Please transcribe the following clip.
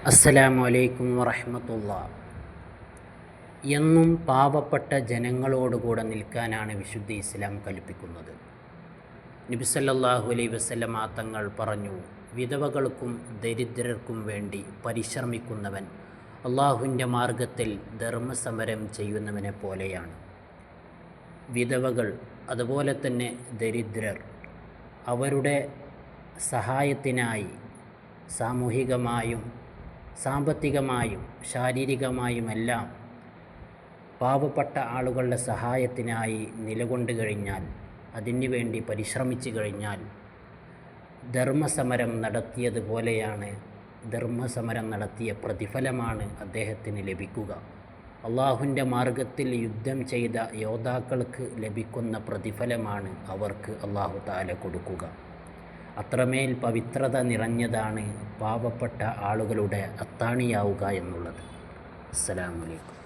അസ്സലാമു അലൈക്കും വറഹ്മത്തുള്ളാഹി. എന്നും പാവപ്പെട്ട ജനങ്ങളോടുകൂടെ നിൽക്കാനാണ് വിശുദ്ധ ഇസ്ലാം കൽപ്പിക്കുന്നത്. നബി സല്ലല്ലാഹു അലൈഹി വസല്ലമ തങ്ങൾ പറഞ്ഞു, വിധവകൾക്കും ദരിദ്രർക്കും വേണ്ടി പരിശ്രമിക്കുന്നവൻ അള്ളാഹുവിൻ്റെ മാർഗത്തിൽ ധർമ്മസമരം ചെയ്യുന്നവനെ പോലെയാണ്. വിധവകൾ, അതുപോലെ തന്നെ ദരിദ്രർ, അവരുടെ സഹായത്തിനായി സാമൂഹികമായും സാമ്പത്തികമായും ശാരീരികമായുമെല്ലാം പാവപ്പെട്ട ആളുകളുടെ സഹായത്തിനായി നിലകൊണ്ട് കഴിഞ്ഞാൽ, അതിനു വേണ്ടി പരിശ്രമിച്ചു കഴിഞ്ഞാൽ ധർമ്മസമരം നടത്തിയതുപോലെയാണ്, ധർമ്മസമരം നടത്തിയ പ്രതിഫലമാണ് അദ്ദേഹത്തിന് ലഭിക്കുക. അള്ളാഹുവിൻ്റെ മാർഗത്തിൽ യുദ്ധം ചെയ്ത യോദ്ധാക്കൾക്ക് ലഭിക്കുന്ന പ്രതിഫലമാണ് അവർക്ക് അള്ളാഹു തആല കൊടുക്കുക. അത്രമേൽ പവിത്രത നിറഞ്ഞതാണ് പാവപ്പെട്ട ആളുകളുടെ അത്താണിയാവുക എന്നുള്ളത്. അസ്സലാമു അലൈക്കും.